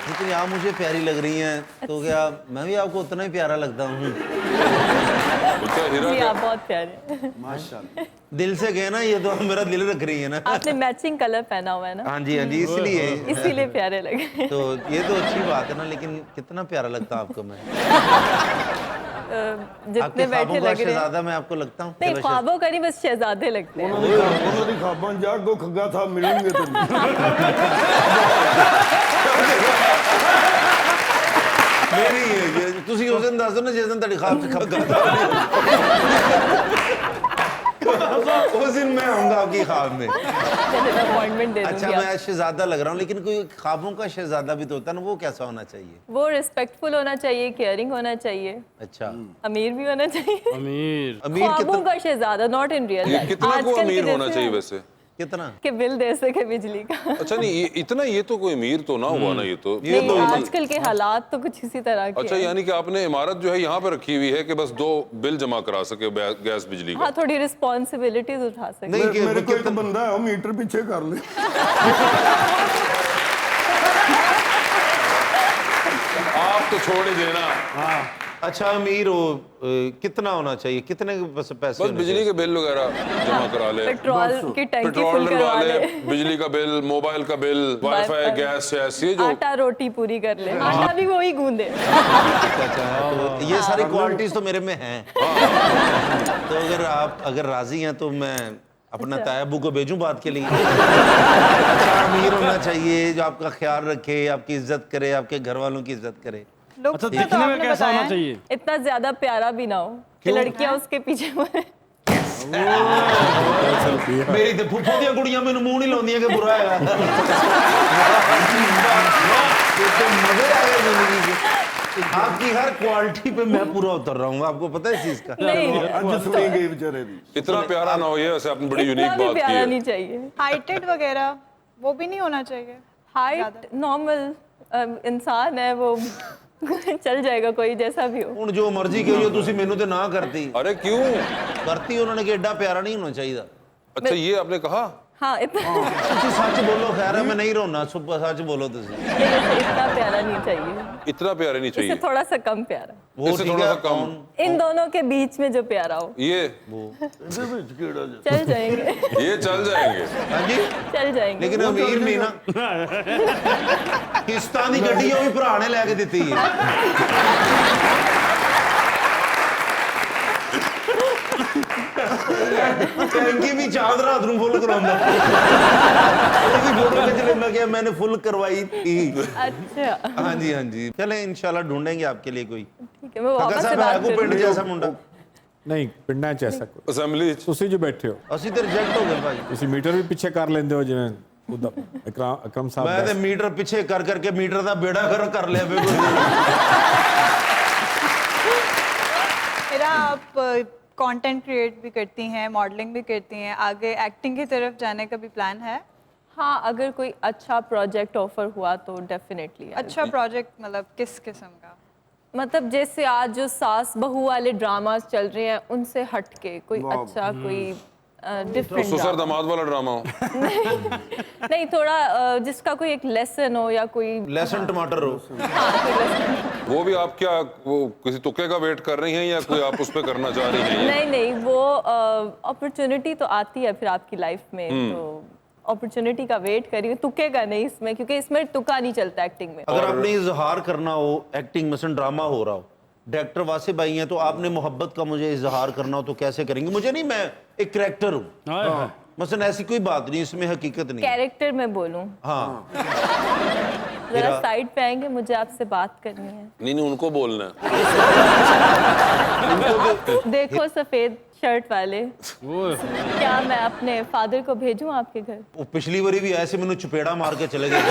जितनी आप मुझे प्यारी लग रही हैं तो क्या मैं भी आपको उतना ही प्यारा लगता हूँ? जी आप बहुत प्यारे हैं। माशाल्लाह। दिल से गए ना, ये तो आप मेरा दिल रख रही है ना। आपने मैचिंग कलर पहना हुआ है ना, हाँ जी इसलिए इसीलिए प्यारे लगे। तो ये तो अच्छी बात है ना, लेकिन कितना प्यारा लगता हूँ आपको मैं। जितने आपके बैठे ख्वाबों का लग रहे हैं। शहजादा मैं आपको लगता हूँ? नहीं ख्वाबों का नहीं, बस शहजादे लगते हैं। ਉਹਨਾਂ ਦੀ ਖਾਬਾਂ ਜਾਗੋ ਖੱਗਾ ਥਾ ਮਿਲਣਗੇ ਤੈਨੂੰ। मेरी ਤੁਸੀਂ ਉਸ ਦਿਨ ਦੱਸ ਦਿਓ ਨਾ ਜਿਸ ਦਿਨ ਤੁਹਾਡੀ ख्वाब ਚ खग्गा था। उस दिन मैं आऊंगा आपकी ख्वाब में। अपॉइंटमेंट दे अच्छा दूंगी मैं शहजादा लग रहा हूँ, लेकिन कोई ख्वाबों का शहजादा भी तो होता है ना, वो कैसा होना चाहिए? वो रिस्पेक्टफुल होना चाहिए, केयरिंग होना चाहिए, अच्छा अमीर भी होना चाहिए। अमीर अमीर ख्वाबों का शहजादा, नॉट इन रियल लाइफ। कितना को अमीर होना चाहिए वैसे? कितना? के बिल दे सके बिजली का। अच्छा नहीं ये इतना, ये तो कोई अमीर तो ना हुआ ना, ये तो नहीं, आजकल के हालात तो कुछ इसी तरह के अच्छा हैं। यानी कि आपने इमारत जो है यहाँ पे रखी हुई है कि बस 2 बिल जमा करा सके गैस बिजली का। हाँ थोड़ी रिस्पॉन्सिबिलिटीज उठा सके। नहीं कि ਮੇਰੇ ਕੋਲ ਇੱਕ ਬੰਦਾ ਹੈ ਉਹ ਮੀਟਰ ਪਿੱਛੇ ਕਰ ਲੈ। आप तो छोड़ ही देना, अच्छा अमीर हो कितना होना चाहिए, कितने बस पैसे बस होने बिजली के बिल वगैरह जमा करा ले, पेट्रोल की टंकी पेट्रोल फुल डलवा करवा ले, ले, बिजली का बिल, मोबाइल का बिल, वाईफाई, गैस शैस, ये जो आटा रोटी पूरी कर ले, आटा भी वही गूंदे। अच्छा तो ये सारी क्वालिटीज तो मेरे में हैं। तो अगर आप राजी हैं तो मैं अपना तायाबू को भेजूं बात के लिए। अच्छा अमीर होना चाहिए जो आपका ख्याल रखे, आपकी इज्जत करे, आपके घर वालों की इज्जत करे। अच्छा दिखने में कैसा होना चाहिए? इतना ज्यादा प्यारा भी ना हो कि लड़कियां उसके पीछे मरे। मेरी तो फुफो दी कुड़ियां मैनू मुंह नहीं लाउंदियां कि बुरा है। मजे आ गए जिंदगी के। आपकी हर क्वालिटी पे मैं पूरा उतर रहा हूँ, आपको पता है इस चीज का? नहीं ਅੱਜ ਸੁਣੀ ਗਈ ਵਿਚਾਰੇ ਦੀ। इतना प्यारा ना हो, ये वैसे आपने बड़ी इतना यूनिक भी बात की प्यारा है। नहीं चाहिए। हाइटेड वगैरह वो भी नहीं होना चाहिए। हाइट नॉर्मल इंसान है वो, चल जाएगा कोई जैसा भी हो। ਹੁਣ ਜੋ ਮਰਜ਼ੀ ਕਹੋ ਤੁਸੀਂ ਮੈਨੂੰ ਤੇ ਨਾ ਕਰਤੀ अरे क्यों? ਕਰਤੀ ਉਹਨਾਂ ਨੇ ਕਿ ਐਡਾ ਪਿਆਰਾ ਨਹੀਂ ਹੋਣਾ ਚਾਹੀਦਾ। अच्छा ये आपने कहा? हाँ इतना ਤੁਸੀਂ ਸੱਚ ਬੋਲੋ, ਖੈਰ ਹੈ मैं नहीं रोना, सच बोलो ਤੁਸੀਂ। इतना प्यारा नहीं चाहिए, इतना प्यारे नहीं इससे चाहिए, थोड़ा सा कम प्यारा, वो इससे ठीक थोड़ा है, सा कम। इन दोनों के बीच में जो प्यारा हो। ये ਇਹਦੇ ਵਿੱਚ ਕਿਹੜਾ ਜਿਹਾ? चल जाएंगे। ये चल जाएंगे। हाँ जी चल जाएंगे। लेकिन अमीर नहीं ना। किस्तां दी गड्डी ਉਹ ਵੀ ਭਰਾ ਨੇ ਲੈ ਕੇ ਦਿੱਤੀ ਹੈ। टैंकी भी चांद रात ਨੂੰ फुल करवांदा। ਉਹਦੀ फोटो खिंच लेना कि मैंने फुल करवाई थी। अच्छा हाँ जी हाँ जी, चले इंशाल्लाह ढूंढेंगे आपके लिए कोई। ठीक है, मैं काका वापस से साहब है बात को पिंड करूंगी। जैसा मुंडा? ਨਹੀਂ ਪਿੰਡਾਂ 'ਚ ਐਸਾ ਕੋਈ असेंबली ਤੁਸੀਂ ਜੋ ਬੈਠੇ ਹੋ ਅਸੀਂ ਤੇ ਰਿਜੈਕਟ ਹੋ ਗਏ ਭਾਈ। ਤੁਸੀਂ ਮੀਟਰ ਵੀ ਪਿੱਛੇ ਕਰ ਲੈਂਦੇ ਹੋ ਜਿਵੇਂ ਉਹਦਾ ਅਕਰਮ ਸਾਹਿਬ मैं तो मीटर पीछे कर करके मीटर का बेड़ा कर लिया बिल्कुल। मेरा आप कंटेंट क्रिएट भी करती हैं, मॉडलिंग भी करती हैं, आगे एक्टिंग की तरफ जाने का भी प्लान है? हाँ अगर कोई अच्छा प्रोजेक्ट ऑफर हुआ तो डेफिनेटली। अच्छा प्रोजेक्ट मतलब किस किस्म का? मतलब जैसे आज जो सास बहू वाले ड्रामास चल रहे हैं उनसे हट के कोई अच्छा कोई डिफरेंट ससुर दामाद वाला ड्रामा हो। नहीं थोड़ा जिसका कोई एक लेसन हो या कोई लहसुन टमाटर हो। हाँ, कोई lesson। वो भी आप क्या वो किसी तुक्के का वेट कर रही हैं या कोई आप उस पे करना चाह रही हैं? नहीं नहीं वो अपॉर्चुनिटी तो आती है फिर आपकी लाइफ में, तो अपॉर्चुनिटी का वेट करिए, तुक्के का नहीं इसमें, क्योंकि इसमें तुक्का नहीं चलता एक्टिंग में। अगर आपने इजहार करना हो एक्टिंग में, ड्रामा हो रहा हो, डायरेक्टर वासिफ भाई हैं, तो आपने मोहब्बत का मुझे इजहार करना हो तो कैसे करेंगे? मुझे नहीं, मैं एक करैक्टर हूँ मसलन, ऐसी कोई बात नहीं, इसमें हकीकत नहीं। कैरेक्टर में बोलूं हाँ जरा साइड पे आएंगे, मुझे आपसे बात करनी है। नहीं नहीं उनको बोलना है। देखो सफेद शर्ट वाले, क्या मैं अपने फादर को भेजूं आपके घर? वो पिछली बारी भी ऐसे मैंने चपेड़ा मार के चले गए।